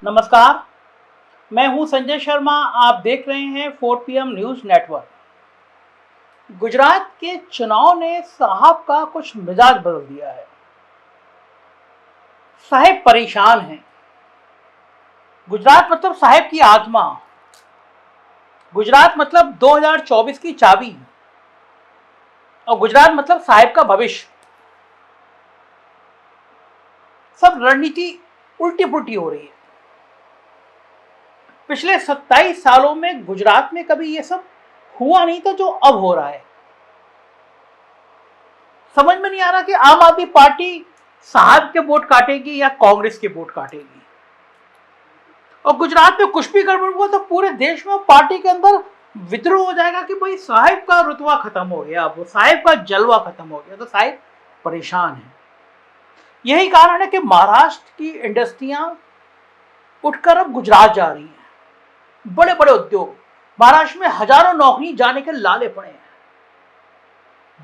नमस्कार, मैं हूं संजय शर्मा। आप देख रहे हैं 4 PM न्यूज नेटवर्क। गुजरात के चुनाव ने साहब का कुछ मिजाज बदल दिया है। साहब परेशान हैं। गुजरात मतलब साहब की आत्मा। गुजरात मतलब 2024 की चाबी और गुजरात मतलब साहब का भविष्य। सब रणनीति उल्टी पुल्टी हो रही है। पिछले 27 सालों में गुजरात में कभी ये सब हुआ नहीं था जो अब हो रहा है। समझ में नहीं आ रहा कि आम आदमी पार्टी साहब के वोट काटेगी या कांग्रेस के वोट काटेगी। और गुजरात में कुछ भी गड़बड़ हुआ तो पूरे देश में पार्टी के अंदर विद्रोह हो जाएगा कि भाई साहब का रुतबा खत्म हो गया, वो साहब का जलवा खत्म हो गया। तो साहब परेशान है। यही कारण है कि महाराष्ट्र की इंडस्ट्रियां उठकर अब गुजरात जा रही हैं। बड़े बड़े उद्योग, महाराष्ट्र में हजारों नौकरी जाने के लाले पड़े हैं।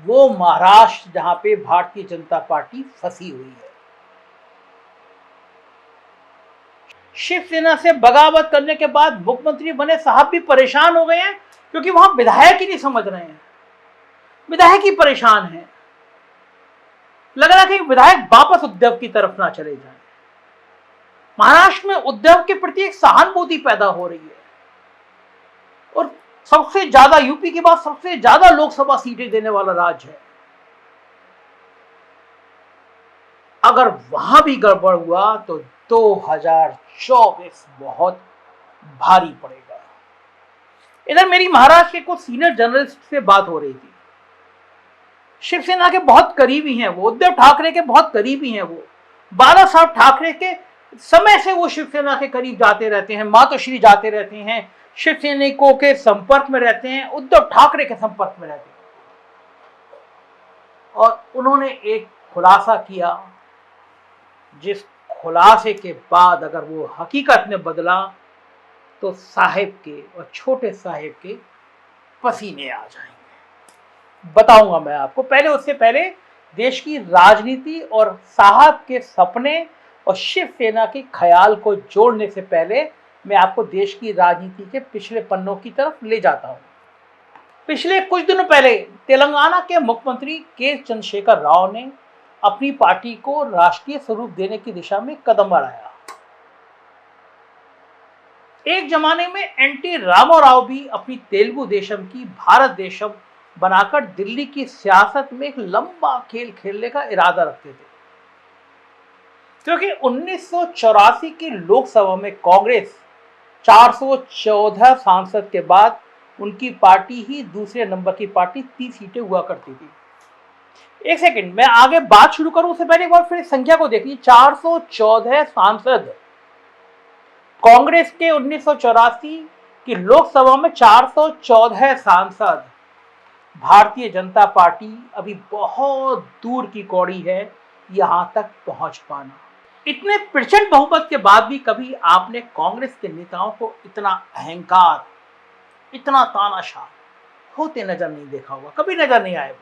वो महाराष्ट्र जहां पे भारतीय जनता पार्टी फंसी हुई है। शिवसेना से बगावत करने के बाद मुख्यमंत्री बने साहब भी परेशान हो गए हैं, क्योंकि वहां विधायक ही नहीं समझ रहे हैं। विधायक ही परेशान है। लग रहा है कि विधायक वापस उद्धव की तरफ ना चले जाएं। महाराष्ट्र में उद्धव के प्रति एक सहानुभूति पैदा हो रही है और सबसे ज्यादा, यूपी के बाद सबसे ज्यादा लोकसभा सीटें देने वाला राज्य है। अगर वहां भी गड़बड़ हुआ तो 2024 बहुत भारी पड़ेगा। इधर मेरी महाराष्ट्र के कुछ सीनियर जर्नलिस्ट से बात हो रही थी। शिवसेना के बहुत करीबी हैं वो, उद्धव ठाकरे के बहुत करीबी हैं वो। बाला साहब ठाकरे के समय से वो शिवसेना के करीब जाते रहते हैं, मातोश्री जाते रहते हैं, शिवसैनिकों के संपर्क में रहते हैं, उद्धव ठाकरे के संपर्क में रहते हैं। और उन्होंने एक खुलासा किया, जिस खुलासे के बाद अगर वो हकीकत में बदला तो साहेब के और छोटे साहेब के पसीने आ जाएंगे। बताऊंगा मैं आपको। उससे पहले देश की राजनीति और साहब के सपने और शिवसेना के ख्याल को जोड़ने से पहले मैं आपको देश की राजनीति के पिछले पन्नों की तरफ ले जाता हूं। पिछले कुछ दिनों पहले तेलंगाना के मुख्यमंत्री के चंद्रशेखर राव ने अपनी पार्टी को राष्ट्रीय स्वरूप देने की दिशा में कदम बढ़ाया। एक जमाने में एनटी रामाराव भी अपनी तेलुगु देशम की भारत देशम बनाकर दिल्ली की सियासत में एक लंबा खेल खेलने का इरादा रखते थे, क्योंकि 1984 की लोकसभा में कांग्रेस 414 सांसद के बाद उनकी पार्टी ही दूसरे नंबर की पार्टी 30 सीटें हुआ करती थी। एक सेकंड, मैं आगे बात शुरू करूं उससे पहले एक बार फिर संख्या को देखिए। 414 सांसद। कांग्रेस के 1984 की लोकसभा में 414 सांसद। भारतीय जनता पार्टी अभी बहुत दूर की कौड़ी है यहां तक पहुंच पाना। इतने प्रचंड बहुमत के बाद भी कभी आपने कांग्रेस के नेताओं को इतना अहंकार, इतना तानाशाह होते नजर नहीं देखा होगा, कभी नजर नहीं आए।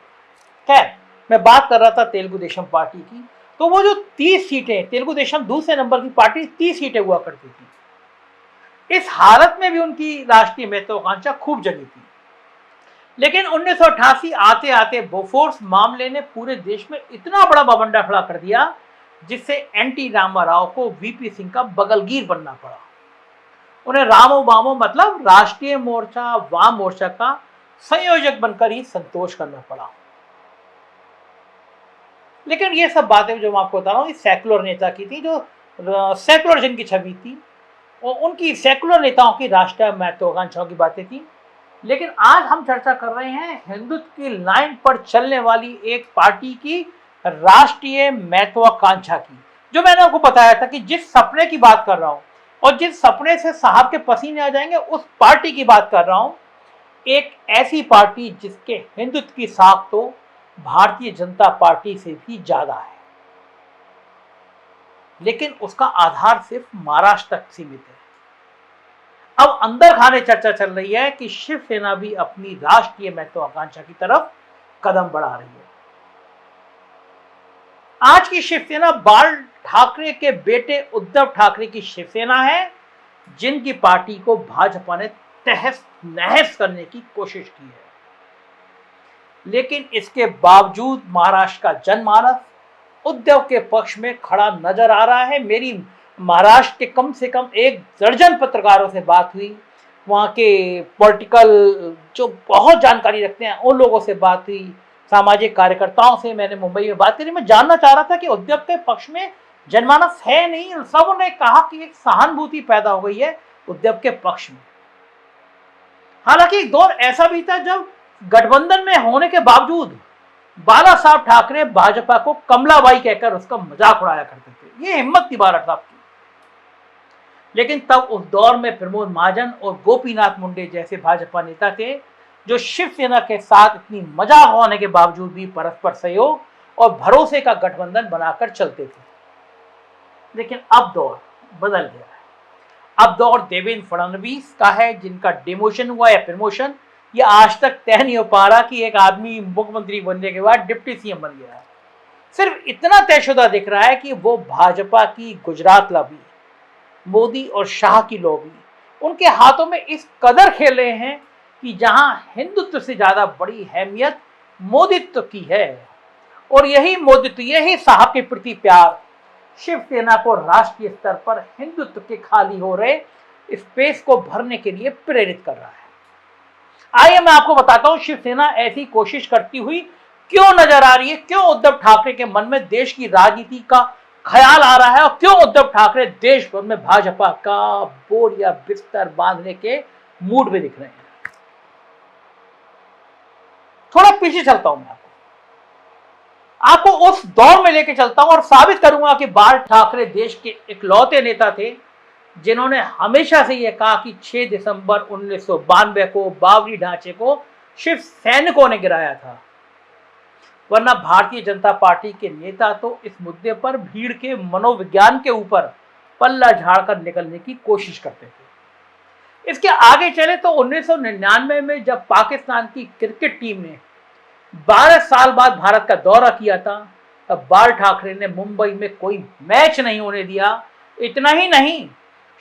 खैर, मैं बात कर रहा था तेलुगु देशम पार्टी की। तो वो जो 30 सीटें, तेलुगु देशम दूसरे नंबर की पार्टी 30 सीटें हुआ करती थी। इस हालत में भी उनकी राष्ट्रीय महत्वाकांक्षा खूब जगी थी। लेकिन 1988 आते आते बोफोर्स मामले ने पूरे देश में इतना बड़ा बवंडर खड़ा कर दिया, जिससे एनटी रामाराव को वीपी सिंह का बगलगीर बनना पड़ा। उन्हें रामो वामो मतलब राष्ट्रीय मोर्चा वाम मोर्चा का संयोजक बनकर ही संतोष करना पड़ा। लेकिन ये सब बातें जो मैं आपको बता रहा हूँ, इस सेकुलर नेता की थी, जो सेकुलर जिनकी छवि थी, और उनकी सेकुलर नेताओं की राष्ट्रीय महत्वाकांक्षाओं की बातें थी। लेकिन आज हम चर्चा कर रहे हैं हिंदुत्व की लाइन पर चलने वाली एक पार्टी की राष्ट्रीय महत्वाकांक्षा की, जो मैंने आपको बताया था कि जिस सपने की बात कर रहा हूं और जिस सपने से साहब के पसीने आ जाएंगे, उस पार्टी की बात कर रहा हूं। एक ऐसी पार्टी जिसके हिंदुत्व की साख तो भारतीय जनता पार्टी से भी ज्यादा है, लेकिन उसका आधार सिर्फ महाराष्ट्र तक सीमित है। अब अंदर खाने चर्चा चल रही है कि शिवसेना भी अपनी राष्ट्रीय महत्वाकांक्षा की तरफ कदम बढ़ा रही है। आज की शिवसेना बाल ठाकरे के बेटे उद्धव ठाकरे की शिवसेना है, जिनकी पार्टी को भाजपा ने तहस नहस करने की कोशिश की है। लेकिन इसके बावजूद महाराष्ट्र का जनमानस उद्धव के पक्ष में खड़ा नजर आ रहा है। मेरी महाराष्ट्र के कम से कम 1 दर्जन पत्रकारों से बात हुई, वहाँ के पॉलिटिकल जो बहुत जानकारी रखते हैं उन लोगों से बात हुई, सामाजिक कार्यकर्ताओं से मैंने मुंबई में बात करी। मैं जानना चाह रहा था कि उद्धव के पक्ष में जनमानस है नहीं, सब ने कहा कि एक सहानुभूति पैदा हो गई है उद्धव के पक्ष में। हालांकि एक दौर ऐसा भी था जब गठबंधन में होने के बावजूद बाला साहब ठाकरे भाजपा को कमलाबाई कहकर उसका मजाक उड़ाया करते थे। ये हिम्मत थी बाला साहब की। लेकिन तब उस दौर में प्रमोद महाजन और गोपीनाथ मुंडे जैसे भाजपा नेता थे जो शिवसेना के साथ इतनी मजाक होने के बावजूद भी परस्पर सहयोग और भरोसे का गठबंधन बनाकर चलते थे। लेकिन अब दौर बदल गया है। अब दौर देवेंद्र फडणवीस का है, जिनका डिमोशन हुआ या प्रमोशन ये आज तक तय नहीं हो पा रहा कि एक आदमी मुख्यमंत्री बनने के बाद डिप्टी सीएम बन गया है। सिर्फ इतना तयशुदा दिख रहा है कि वो भाजपा की गुजरात लॉबी, मोदी और शाह की लॉबी उनके हाथों में इस कदर खेल रहे हैं कि जहां हिंदुत्व से ज्यादा बड़ी अहमियत मोदित्व की है, और यही मोदित्व, यही साहब के प्रति प्यार शिवसेना को राष्ट्रीय स्तर पर हिंदुत्व के खाली हो रहे स्पेस को भरने के लिए प्रेरित कर रहा है। आइए मैं आपको बताता हूं शिवसेना ऐसी कोशिश करती हुई क्यों नजर आ रही है, क्यों उद्धव ठाकरे के मन में देश की राजनीति का ख्याल आ रहा है और क्यों उद्धव ठाकरे देश भर में भाजपा का बोर या बिस्तर बांधने के मूड में दिख रहे हैं। थोड़ा पीछे चलता हूं मैं आपको उस दौर में लेके चलता हूं और साबित करूंगा कि बाल ठाकरे देश के इकलौते नेता थे जिन्होंने हमेशा से यह कहा कि 6 दिसंबर 1992 को बाबरी ढांचे को शिव सैनिकों ने गिराया था, वरना भारतीय जनता पार्टी के नेता तो इस मुद्दे पर भीड़ के मनोविज्ञान के ऊपर पल्ला झाड़कर निकलने की कोशिश करते थे। इसके आगे चले तो 1999 में जब पाकिस्तान की क्रिकेट टीम ने 12 साल बाद भारत का दौरा किया था, तब बाल ठाकरे ने मुंबई में कोई मैच नहीं होने दिया। इतना ही नहीं,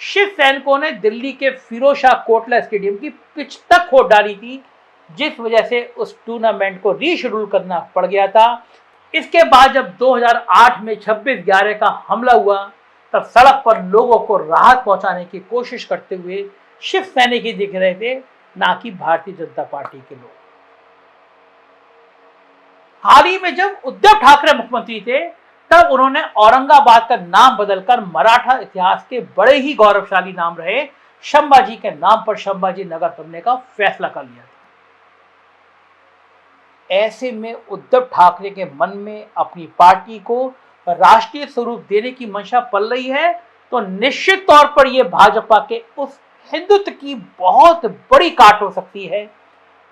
शिव सैनिकों ने दिल्ली के फिरोज शाह कोटला स्टेडियम की पिच तक खोद डाली थी, जिस वजह से उस टूर्नामेंट को रीशेड्यूल करना पड़ गया था। इसके बाद जब 2008 में 26/11 का हमला हुआ, तब सड़क पर लोगों को राहत पहुंचाने की कोशिश करते हुए शिव सैनिक ही दिख रहे थे, ना कि भारतीय जनता पार्टी के लोग। हाल ही में जब उद्धव ठाकरे मुख्यमंत्री थे, तब उन्होंने औरंगाबाद का नाम बदलकर मराठा इतिहास के बड़े ही गौरवशाली नाम रहे संभाजी के नाम पर संभाजी नगर करने का फैसला कर लिया था। ऐसे में उद्धव ठाकरे के मन में अपनी पार्टी को राष्ट्रीय स्वरूप देने की मंशा पल रही है, तो निश्चित तौर पर यह भाजपा के उस हिंदुत्व की बहुत बड़ी काट हो सकती है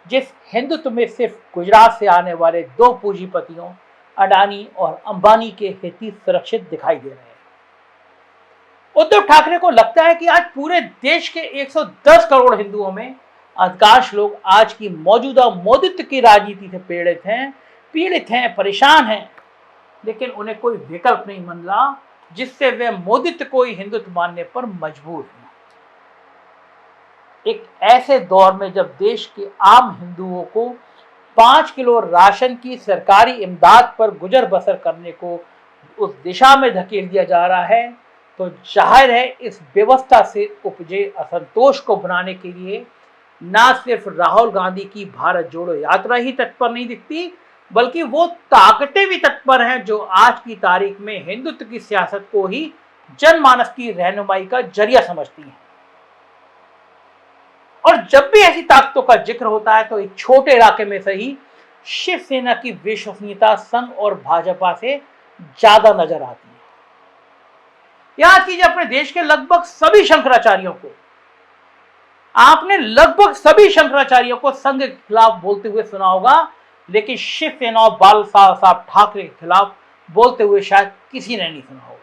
जिस हिंदुत्व में सिर्फ गुजरात से आने वाले 2 पूंजीपतियों अडानी और अंबानी के हित ही सुरक्षित दिखाई दे रहे हैं। उद्धव ठाकरे को लगता है कि आज पूरे देश के 110 करोड़ हिंदुओं में अधिकांश लोग आज की मौजूदा मोदित्व की राजनीति से पीड़ित हैं, परेशान हैं, लेकिन उन्हें कोई विकल्प नहीं मिल रहा जिससे वे मोदित्व को ही हिंदुत्व मानने पर मजबूर हैं। एक ऐसे दौर में जब देश के आम हिंदुओं को 5 किलो राशन की सरकारी इमदाद पर गुजर बसर करने को उस दिशा में धकेल दिया जा रहा है, तो जाहिर है इस व्यवस्था से उपजे असंतोष को बनाने के लिए ना सिर्फ राहुल गांधी की भारत जोड़ो यात्रा ही तत्पर नहीं दिखती, बल्कि वो ताकतें भी तत्पर हैं जो आज की तारीख में हिंदुत्व की सियासत को ही जनमानस की रहनुमाई का जरिया समझती हैं। और जब भी ऐसी ताकतों का जिक्र होता है तो एक छोटे इलाके में से ही शिवसेना की विश्वसनीयता संघ और भाजपा से ज्यादा नजर आती है। याद कीजिए, अपने देश के लगभग सभी शंकराचार्यों को, आपने लगभग सभी शंकराचार्यों को संघ के खिलाफ बोलते हुए सुना होगा, लेकिन शिवसेना और बाल साहब ठाकरे के खिलाफ बोलते हुए शायद किसी ने नहीं सुना होगा।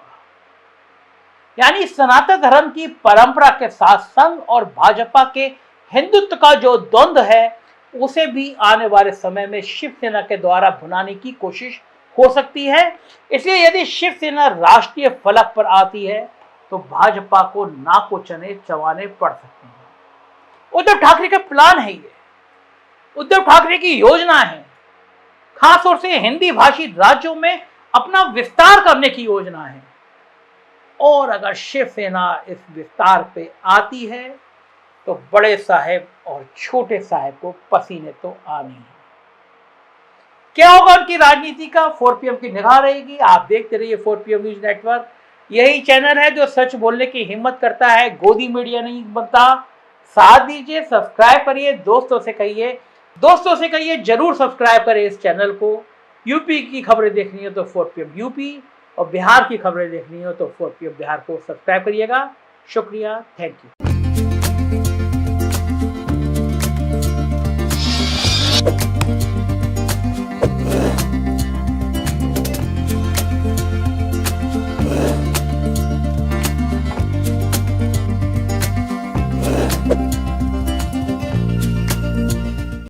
यानी सनातन धर्म की परंपरा के साथ संघ और भाजपा के हिंदुत्व का जो द्वंद्व है, उसे भी आने वाले समय में शिवसेना के द्वारा भुनाने की कोशिश हो सकती है। इसलिए यदि शिवसेना राष्ट्रीय फलक पर आती है तो भाजपा को नाको चने चबाने पड़ सकते हैं। उद्धव ठाकरे का प्लान है ये, उद्धव ठाकरे की योजना है, खासतौर से हिंदी भाषी राज्यों में अपना विस्तार करने की योजना है। और अगर शिवसेना इस विस्तार पे आती है तो बड़े साहेब और छोटे साहेब को पसीने तो आने हैं। क्या होगा उनकी राजनीति का, 4PM की निगाह रहेगी। आप देखते रहिए 4PM न्यूज नेटवर्क। यही चैनल है जो सच बोलने की हिम्मत करता है, गोदी मीडिया नहीं बनता। साथ दीजिए, सब्सक्राइब करिए, दोस्तों से कहिए जरूर सब्सक्राइब करें इस चैनल को। यूपी की खबरें देखनी हो तो 4PM यूपी, और बिहार की खबरें देखनी हो तो 4PM बिहार को सब्सक्राइब करिएगा। शुक्रिया, थैंक यू।